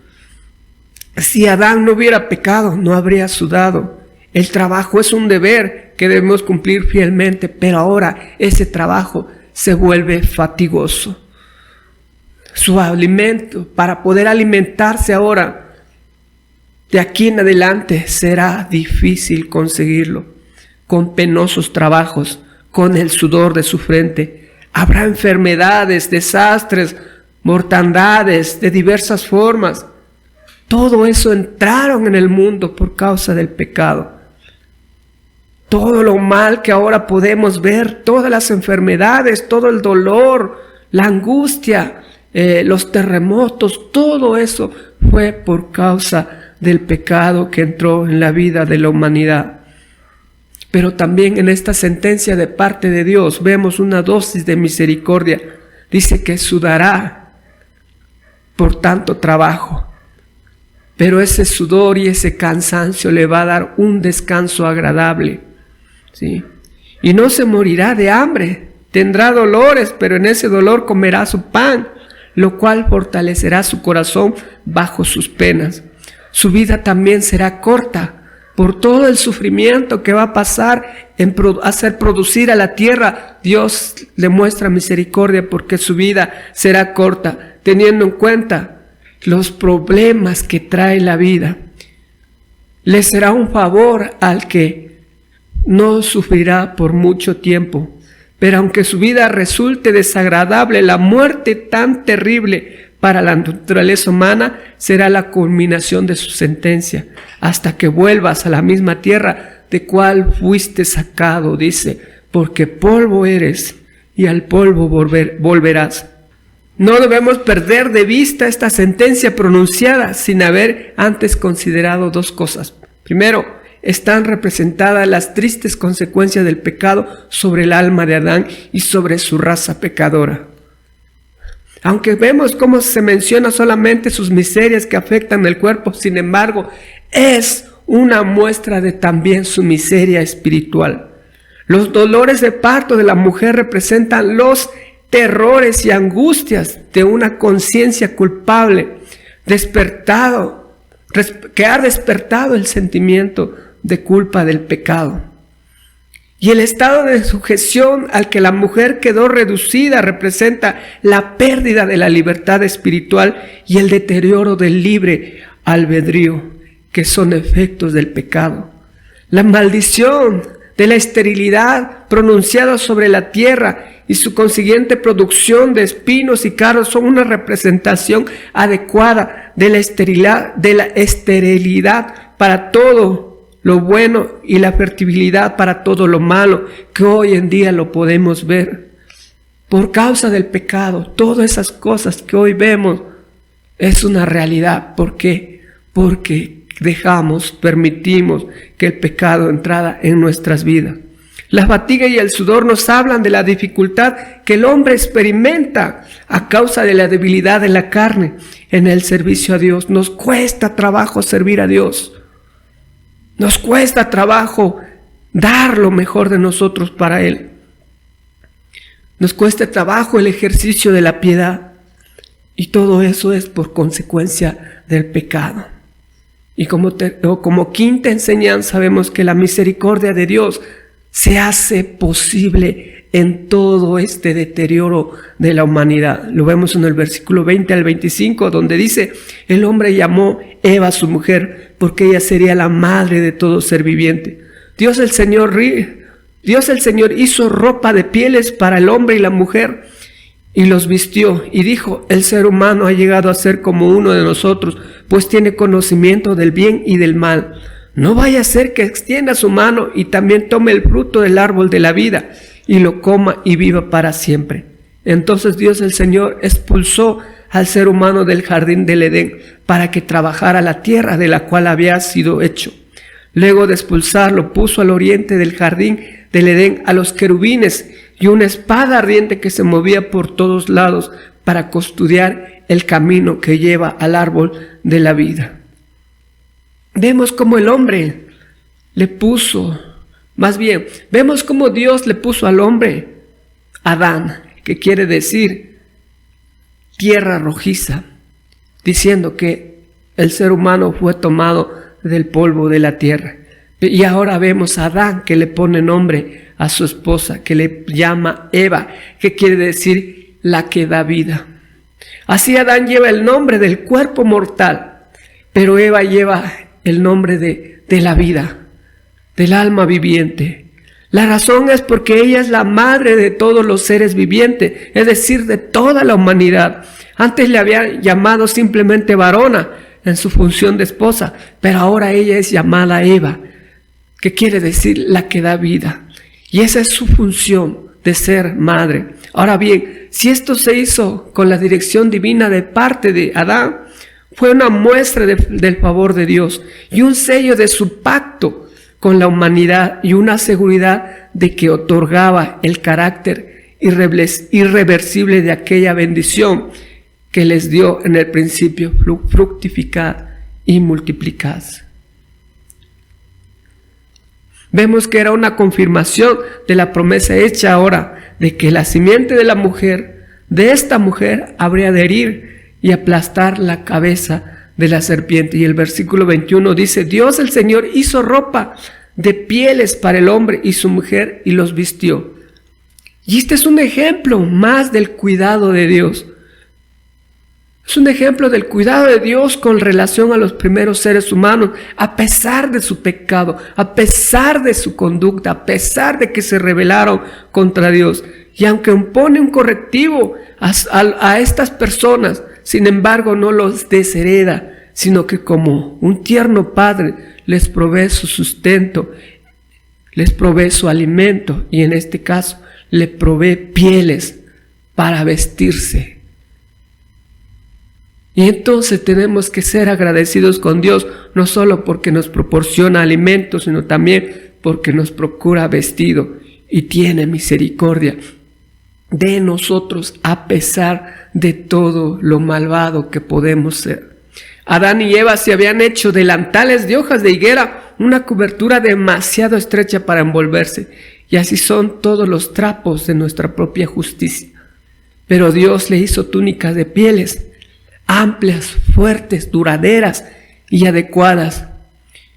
Si Adán no hubiera pecado, no habría sudado. El trabajo es un deber que debemos cumplir fielmente, pero ahora ese trabajo se vuelve fatigoso. Su alimento, para poder alimentarse ahora, de aquí en adelante, será difícil conseguirlo. Con penosos trabajos, con el sudor de su frente, habrá enfermedades, desastres, mortandades de diversas formas. Todo eso entraron en el mundo por causa del pecado. Todo lo mal que ahora podemos ver, todas las enfermedades, todo el dolor, la angustia, los terremotos, todo eso fue por causa del pecado que entró en la vida de la humanidad. Pero también en esta sentencia de parte de Dios vemos una dosis de misericordia. Dice que sudará por tanto trabajo, pero ese sudor y ese cansancio le va a dar un descanso agradable, ¿sí? Y no se morirá de hambre, tendrá dolores, pero en ese dolor comerá su pan, lo cual fortalecerá su corazón bajo sus penas. Su vida también será corta por todo el sufrimiento que va a pasar en hacer producir a la tierra. Dios le muestra misericordia porque su vida será corta, teniendo en cuenta los problemas que trae la vida. Le será un favor al que no sufrirá por mucho tiempo. Pero aunque su vida resulte desagradable, la muerte tan terrible para la naturaleza humana será la culminación de su sentencia, hasta que vuelvas a la misma tierra de cual fuiste sacado, dice, porque polvo eres y al polvo volverás. No debemos perder de vista esta sentencia pronunciada sin haber antes considerado dos cosas. Primero, están representadas las tristes consecuencias del pecado sobre el alma de Adán y sobre su raza pecadora. Aunque vemos cómo se menciona solamente sus miserias que afectan el cuerpo, sin embargo, es una muestra de también su miseria espiritual. Los dolores de parto de la mujer representan los terrores y angustias de una conciencia culpable, que ha despertado el sentimiento de culpa del pecado. Y el estado de sujeción al que la mujer quedó reducida representa la pérdida de la libertad espiritual y el deterioro del libre albedrío, que son efectos del pecado. La maldición de la esterilidad pronunciada sobre la tierra y su consiguiente producción de espinos y cardos son una representación adecuada de la esterilidad para todo lo bueno y la fertilidad para todo lo malo, que hoy en día lo podemos ver. Por causa del pecado, todas esas cosas que hoy vemos es una realidad. ¿Por qué? Porque permitimos que el pecado entrara en nuestras vidas. La fatiga y el sudor nos hablan de la dificultad que el hombre experimenta a causa de la debilidad de la carne en el servicio a Dios. Nos cuesta trabajo servir a Dios. Nos cuesta trabajo dar lo mejor de nosotros para Él. nos cuesta trabajo el ejercicio de la piedad. Y todo eso es por consecuencia del pecado. Y como quinta enseñanza vemos que la misericordia de Dios se hace posible en todo este deterioro de la humanidad. Lo vemos en el versículo 20 al 25, donde dice: el hombre llamó Eva a su mujer, porque ella sería la madre de todo ser viviente. Dios el Señor hizo ropa de pieles para el hombre y la mujer, y los vistió, y dijo: el ser humano ha llegado a ser como uno de nosotros, pues tiene conocimiento del bien y del mal. No vaya a ser que extienda su mano y también tome el fruto del árbol de la vida, y lo coma y viva para siempre. Entonces Dios el Señor expulsó al ser humano del jardín del Edén, para que trabajara la tierra de la cual había sido hecho. Luego de expulsarlo, puso al oriente del jardín del Edén a los querubines y una espada ardiente que se movía por todos lados para custodiar el camino que lleva al árbol de la vida. Vemos cómo el hombre vemos cómo Dios le puso al hombre Adán, que quiere decir tierra rojiza, diciendo que el ser humano fue tomado del polvo de la tierra. Y ahora vemos a Adán, que le pone nombre a su esposa, que le llama Eva, que quiere decir la que da vida. Así Adán lleva el nombre del cuerpo mortal, pero Eva lleva el nombre de la vida, del alma viviente. La razón es porque ella es la madre de todos los seres vivientes, es decir, de toda la humanidad. Antes le había llamado simplemente varona en su función de esposa, pero ahora ella es llamada Eva, que quiere decir la que da vida. Y esa es su función de ser madre. Ahora bien, si esto se hizo con la dirección divina de parte de Adán, fue una muestra del favor de Dios y un sello de su pacto con la humanidad y una seguridad de que otorgaba el carácter irreversible de aquella bendición que les dio en el principio: fructificad y multiplicad. Vemos que era una confirmación de la promesa hecha ahora de que la simiente de esta mujer, habría de herir y aplastar la cabeza de la serpiente. Y el versículo 21 dice: Dios el Señor hizo ropa de pieles para el hombre y su mujer y los vistió. Y este es un ejemplo más del cuidado de Dios. Es un ejemplo del cuidado de Dios con relación a los primeros seres humanos, a pesar de su pecado, a pesar de su conducta, a pesar de que se rebelaron contra Dios. Y aunque impone un correctivo a estas personas, sin embargo no los deshereda, sino que como un tierno padre les provee su sustento, les provee su alimento, y en este caso le provee pieles para vestirse. Y entonces tenemos que ser agradecidos con Dios, no solo porque nos proporciona alimento, sino también porque nos procura vestido y tiene misericordia de nosotros a pesar de todo lo malvado que podemos ser. Adán y Eva se habían hecho delantales de hojas de higuera, una cobertura demasiado estrecha para envolverse, y así son todos los trapos de nuestra propia justicia. Pero Dios le hizo túnicas de pieles, amplias, fuertes, duraderas y adecuadas,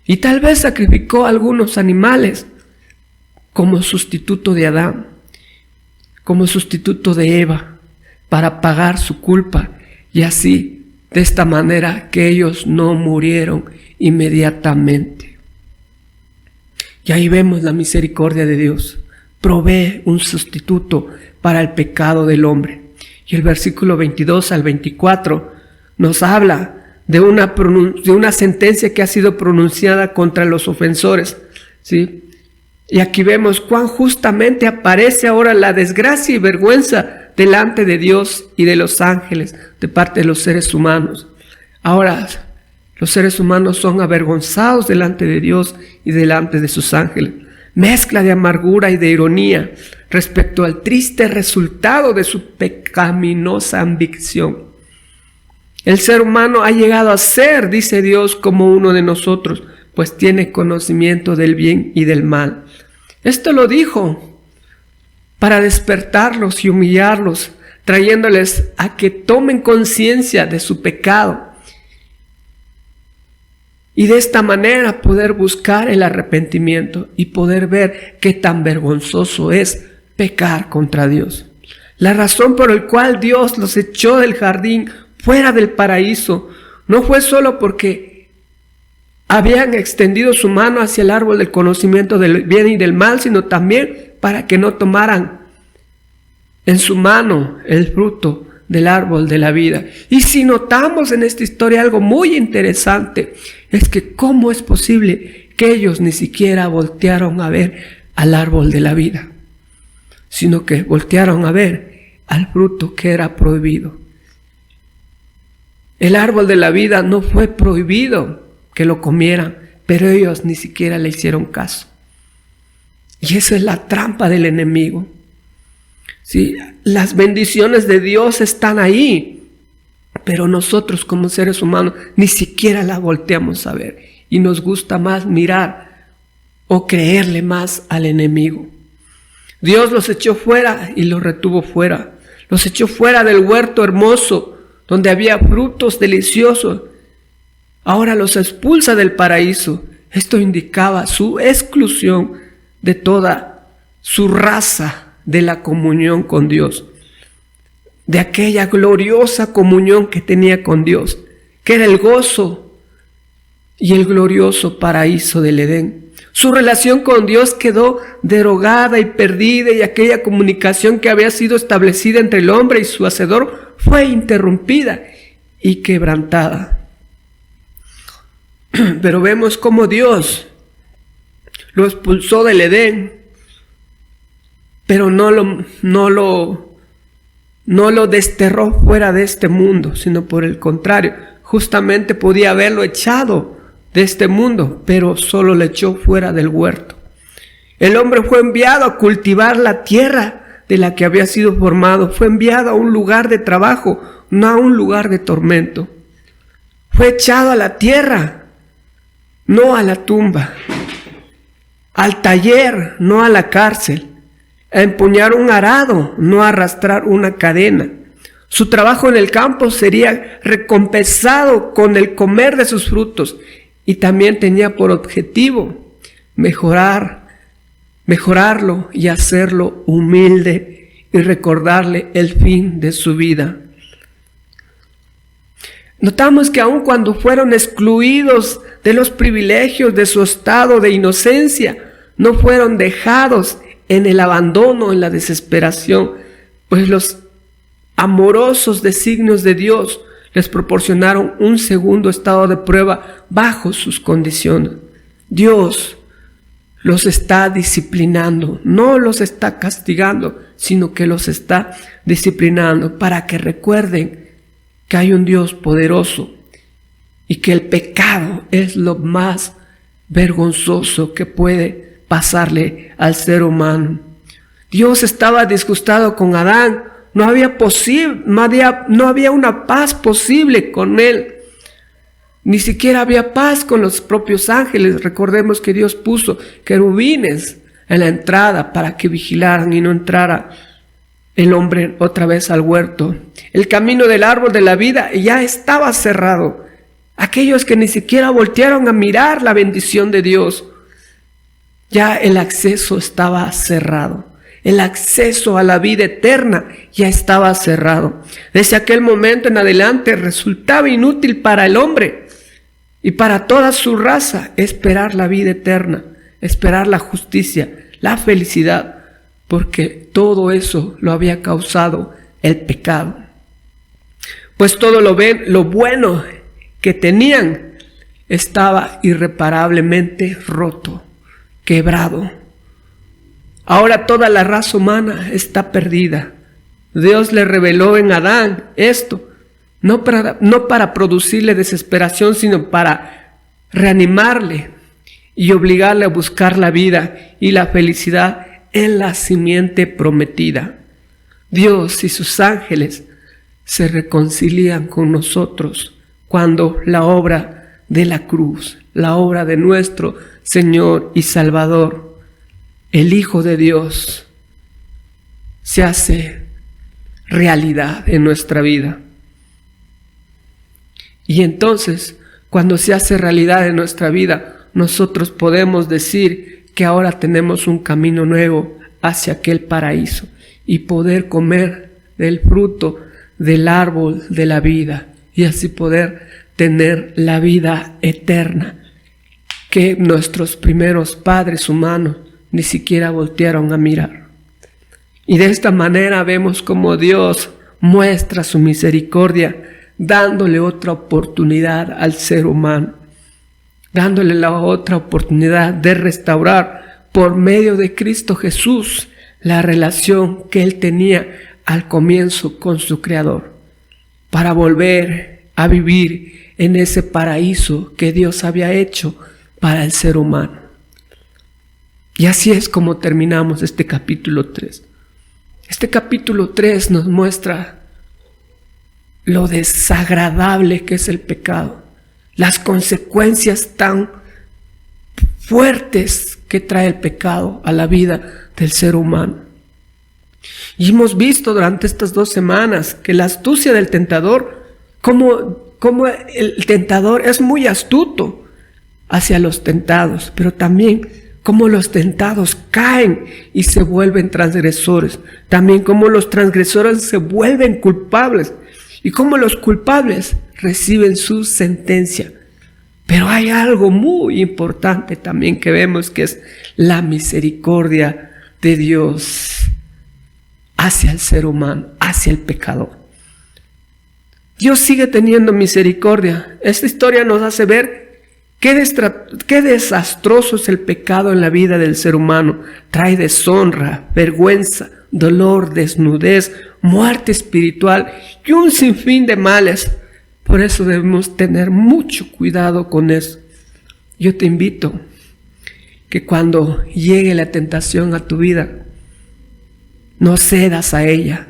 y tal vez sacrificó algunos animales como sustituto de Adán, como sustituto de Eva, para pagar su culpa, y así, de esta manera, que ellos no murieron inmediatamente. Y ahí vemos la misericordia de Dios. Provee un sustituto para el pecado del hombre. Y el versículo 22 al 24 nos habla de una sentencia que ha sido pronunciada contra los ofensores, ¿sí? Y aquí vemos cuán justamente aparece ahora la desgracia y vergüenza delante de Dios y de los ángeles de parte de los seres humanos. Ahora, los seres humanos son avergonzados delante de Dios y delante de sus ángeles. Mezcla de amargura y de ironía respecto al triste resultado de su pecaminosa ambición. El ser humano ha llegado a ser, dice Dios, como uno de nosotros, pues tiene conocimiento del bien y del mal. Esto lo dijo para despertarlos y humillarlos, trayéndoles a que tomen conciencia de su pecado y de esta manera poder buscar el arrepentimiento y poder ver qué tan vergonzoso es pecar contra Dios. La razón por la cual Dios los echó del jardín, fuera del paraíso, no fue solo porque habían extendido su mano hacia el árbol del conocimiento del bien y del mal, sino también para que no tomaran en su mano el fruto del árbol de la vida. Y si notamos en esta historia algo muy interesante, es que cómo es posible que ellos ni siquiera voltearon a ver al árbol de la vida, sino que voltearon a ver al fruto que era prohibido. El árbol de la vida no fue prohibido que lo comieran, pero ellos ni siquiera le hicieron caso. Y esa es la trampa del enemigo. Sí, las bendiciones de Dios están ahí, pero nosotros como seres humanos ni siquiera la volteamos a ver y nos gusta más mirar o creerle más al enemigo. Dios los echó fuera y los retuvo fuera. Los echó fuera del huerto hermoso donde había frutos deliciosos. Ahora los expulsa del paraíso. Esto indicaba su exclusión de toda su raza de la comunión con Dios, de aquella gloriosa comunión que tenía con Dios, que era el gozo y el glorioso paraíso del Edén. Su relación con Dios quedó derogada y perdida, y aquella comunicación que había sido establecida entre el hombre y su hacedor fue interrumpida y quebrantada. Pero vemos cómo Dios lo expulsó del Edén, pero no lo desterró fuera de este mundo, sino por el contrario, justamente podía haberlo echado de este mundo, pero solo le echó fuera del huerto. El hombre fue enviado a cultivar la tierra de la que había sido formado, fue enviado a un lugar de trabajo, no a un lugar de tormento. Fue echado a la tierra, no a la tumba, al taller, no a la cárcel, a empuñar un arado, no a arrastrar una cadena. Su trabajo en el campo sería recompensado con el comer de sus frutos, y también tenía por objetivo mejorarlo y hacerlo humilde y recordarle el fin de su vida. Notamos que aun cuando fueron excluidos de los privilegios de su estado de inocencia, no fueron dejados en el abandono, en la desesperación, pues los amorosos designios de Dios les proporcionaron un segundo estado de prueba bajo sus condiciones. Dios los está disciplinando, no los está castigando, sino que los está disciplinando para que recuerden que hay un Dios poderoso y que el pecado es lo más vergonzoso que puede pasarle al ser humano. Dios estaba disgustado con Adán. No había una paz posible con él. Ni siquiera había paz con los propios ángeles. Recordemos que Dios puso querubines en la entrada para que vigilaran y no entrara el hombre otra vez al huerto. El camino del árbol de la vida ya estaba cerrado. Aquellos que ni siquiera voltearon a mirar la bendición de Dios, ya el acceso estaba cerrado. El acceso a la vida eterna ya estaba cerrado. Desde aquel momento en adelante resultaba inútil para el hombre y para toda su raza esperar la vida eterna, esperar la justicia, la felicidad, porque todo eso lo había causado el pecado. Pues todo lo bueno que tenían estaba irreparablemente roto, quebrado. Ahora toda la raza humana está perdida. Dios le reveló en Adán esto, no para producirle desesperación, sino para reanimarle y obligarle a buscar la vida y la felicidad en la simiente prometida. Dios y sus ángeles se reconcilian con nosotros cuando la obra de la cruz, la obra de nuestro Señor y Salvador, el Hijo de Dios, se hace realidad en nuestra vida. Y entonces, cuando se hace realidad en nuestra vida, nosotros podemos decir que ahora tenemos un camino nuevo hacia aquel paraíso y poder comer del fruto del árbol de la vida y así poder tener la vida eterna que nuestros primeros padres humanos ni siquiera voltearon a mirar. Y de esta manera vemos cómo Dios muestra su misericordia, dándole otra oportunidad al ser humano, dándole la otra oportunidad de restaurar por medio de Cristo Jesús la relación que él tenía al comienzo con su Creador, para volver a vivir en ese paraíso que Dios había hecho para el ser humano. Y así es como terminamos este capítulo 3. Este capítulo 3 nos muestra lo desagradable que es el pecado, las consecuencias tan fuertes que trae el pecado a la vida del ser humano. Y hemos visto durante estas 2 semanas que la astucia del tentador, como el tentador es muy astuto hacia los tentados, pero también cómo los tentados caen y se vuelven transgresores, también cómo los transgresores se vuelven culpables y cómo los culpables reciben su sentencia. Pero hay algo muy importante también que vemos, que es la misericordia de Dios hacia el ser humano, hacia el pecador. Dios sigue teniendo misericordia. Esta historia nos hace ver qué desastroso es el pecado en la vida del ser humano. Trae deshonra, vergüenza, dolor, desnudez, muerte espiritual y un sinfín de males. Por eso debemos tener mucho cuidado con eso. Yo te invito que cuando llegue la tentación a tu vida, no cedas a ella,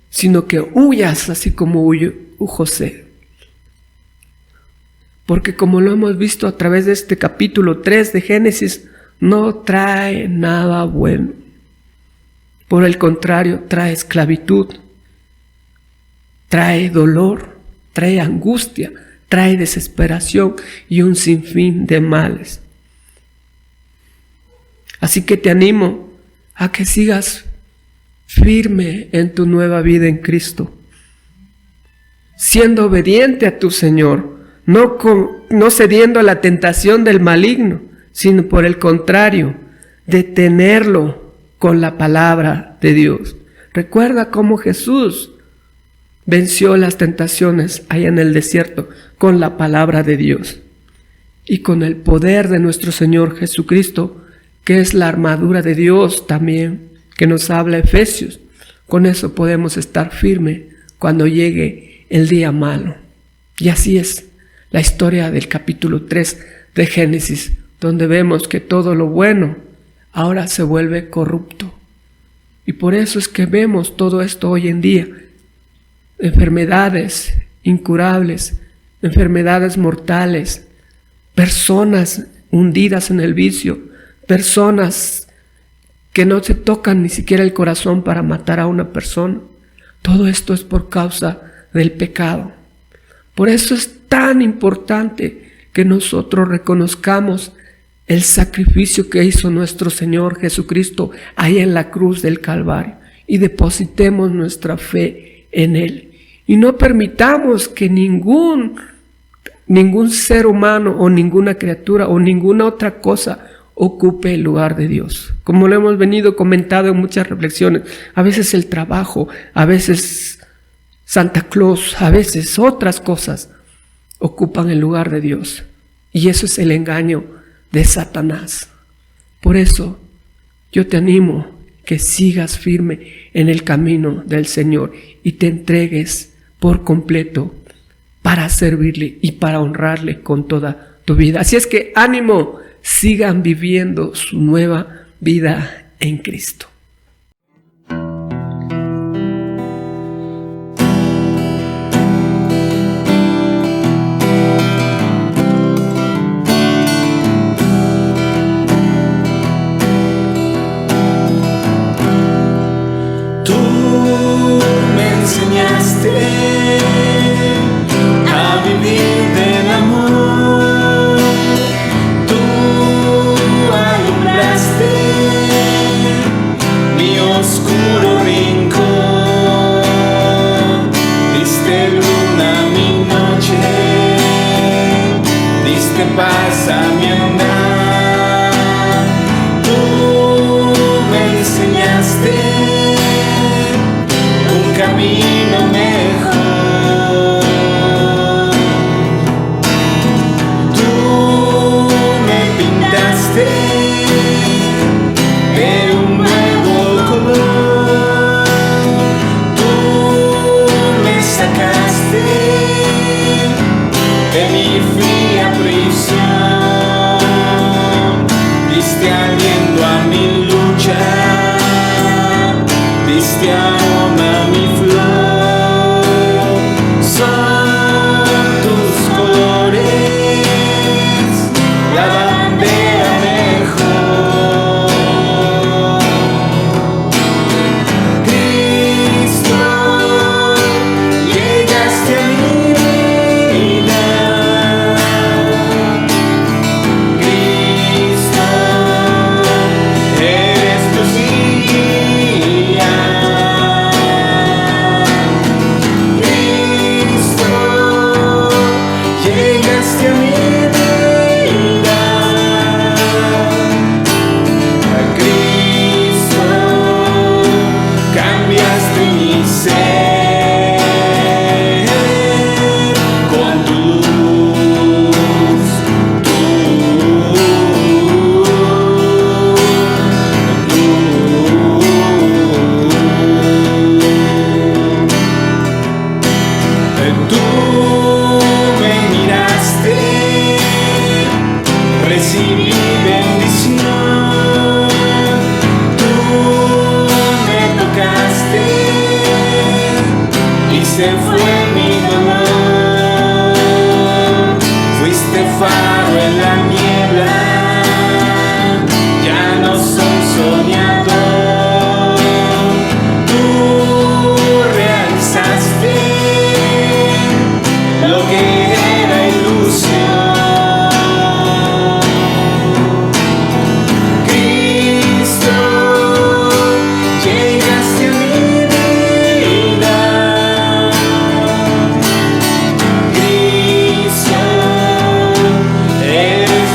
sino que huyas así como huyó José. Porque como lo hemos visto a través de este capítulo 3 de Génesis, no trae nada bueno. Por el contrario, trae esclavitud, trae dolor, trae angustia, trae desesperación y un sinfín de males. Así que te animo a que sigas firme en tu nueva vida en Cristo, siendo obediente a tu Señor, no cediendo a la tentación del maligno, sino por el contrario, detenerlo con la palabra de Dios. Recuerda cómo Jesús venció las tentaciones allá en el desierto con la palabra de Dios y con el poder de nuestro Señor Jesucristo, que es la armadura de Dios también, que nos habla Efesios. Con eso podemos estar firmes cuando llegue el día malo. Y así es la historia del capítulo 3 de Génesis, donde vemos que todo lo bueno ahora se vuelve corrupto. Y por eso es que vemos todo esto hoy en día. Enfermedades incurables, enfermedades mortales, personas hundidas en el vicio, personas que no se tocan ni siquiera el corazón para matar a una persona. Todo esto es por causa del pecado. Por eso es tan importante que nosotros reconozcamos el sacrificio que hizo nuestro Señor Jesucristo ahí en la cruz del Calvario y depositemos nuestra fe en Él. Y no permitamos que ningún ser humano o ninguna criatura o ninguna otra cosa ocupe el lugar de Dios. Como lo hemos venido comentando en muchas reflexiones, a veces el trabajo, a veces Santa Claus, a veces otras cosas ocupan el lugar de Dios. Y eso es el engaño de Satanás. Por eso yo te animo que sigas firme en el camino del Señor y te entregues por completo para servirle y para honrarle con toda tu vida. Así es que ánimo, sigan viviendo su nueva vida en Cristo. diste paz a mi andar. Tú me enseñaste un camino mejor. Tú me pintaste de un nuevo color. Tú me sacaste de mi fría prisión. Diste aliento a mi lucha, diste aroma a mi flor. Son tus colores la bandera mejor. Cristo, llegaste a mi vida. Cristo, eres luz y guía. Cristo, llegaste a mi vida. Cristo, cambiaste mi ser con tu luz, tú me miraste, recibí bendición. Tú me tocaste y se fue mi dolor. Fuiste faro en la niebla, ya no soy soñador. Tú realizaste lo que era ilusión. Cristo, llegaste a mi vida. Cristo, eres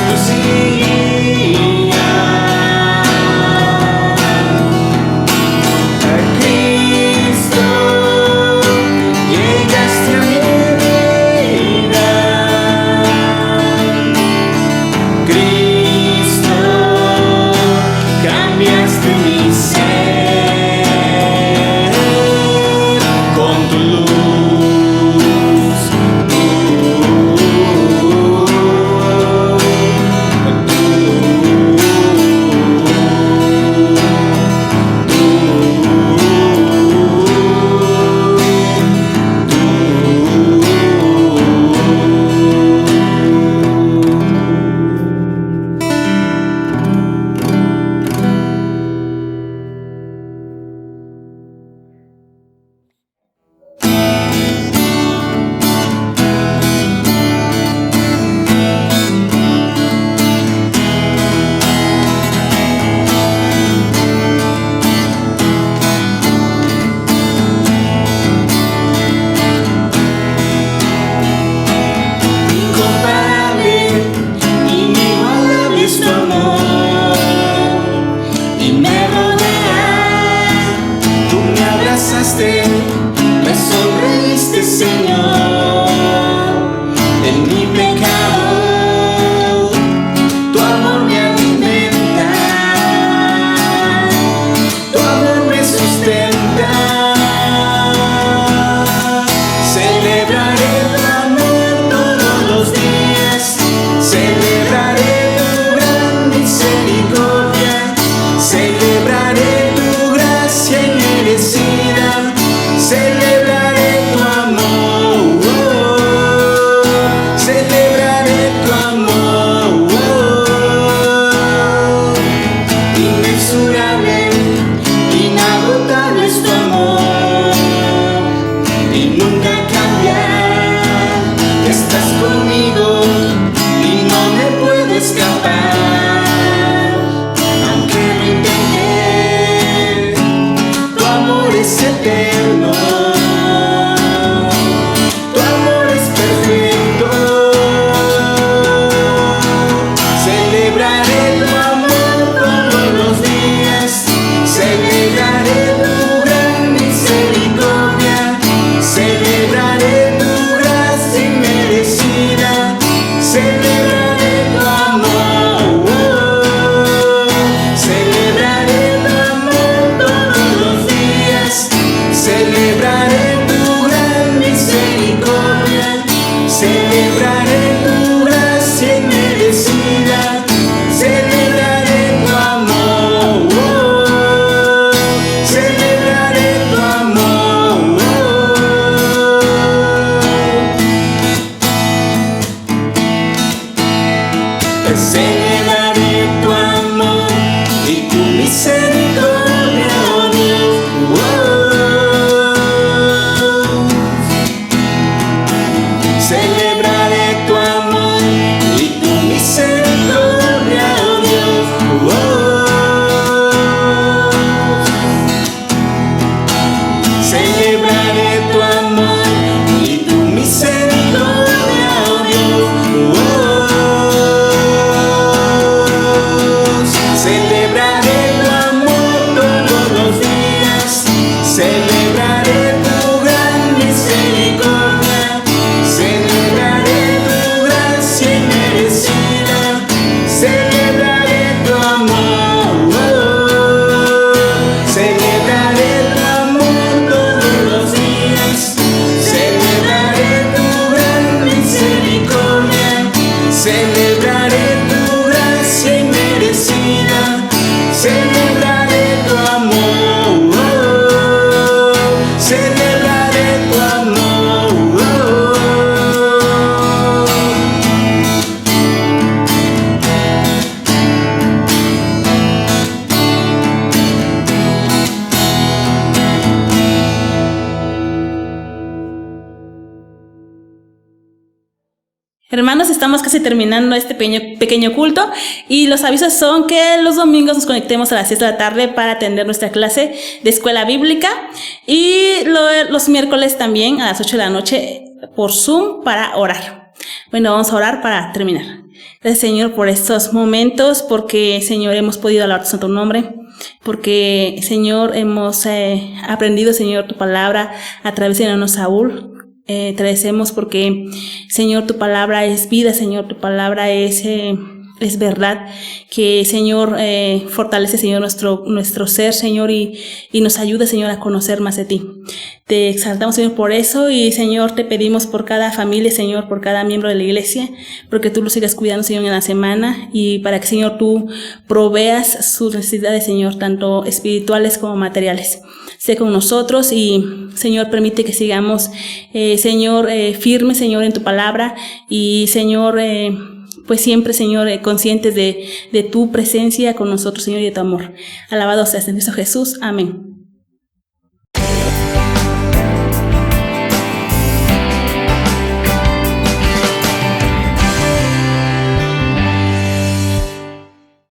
celebraré tu amor y tu misericordia, oh Dios. Celebraré tu amor y tu misericordia, oh Dios. Celebraré tu amor y tu misericordia, oh Dios. Celebraré tu amor todos los días. Celebraré tu gran misericordia. Celebraré tu gracia inmerecida. Celebraré tu amor. Celebraré tu amor todos los días. Celebraré tu gran misericordia. Celebraré tu gracia inmerecida. Celebraré tu amor. Celebraré tu amor. Hermanos, estamos casi terminando este pequeño culto y los avisos son que los domingos nos conectemos a las 6 de la tarde para atender nuestra clase de escuela bíblica y los miércoles también a las 8 de la noche por Zoom para orar. Bueno, vamos a orar para terminar. Gracias, Señor, por estos momentos, porque, Señor, hemos podido alabar tu santo nombre, porque, Señor, hemos aprendido, Señor, tu palabra a través de hermano Saúl. Te agradecemos porque, Señor, tu palabra es vida, Señor, tu palabra es verdad, que, Señor, fortalece, Señor, nuestro ser, Señor, y nos ayuda, Señor, a conocer más de ti. Te exaltamos, Señor, por eso, y, Señor, te pedimos por cada familia, Señor, por cada miembro de la iglesia, porque tú lo sigas cuidando, Señor, en la semana, y para que, Señor, tú proveas sus necesidades, Señor, tanto espirituales como materiales. Sé con nosotros y, Señor, permite que sigamos, Señor, firmes, Señor, en tu palabra y, Señor, pues siempre, Señor, conscientes de tu presencia con nosotros, Señor, y de tu amor. Alabado seas en Cristo Jesús. Amén.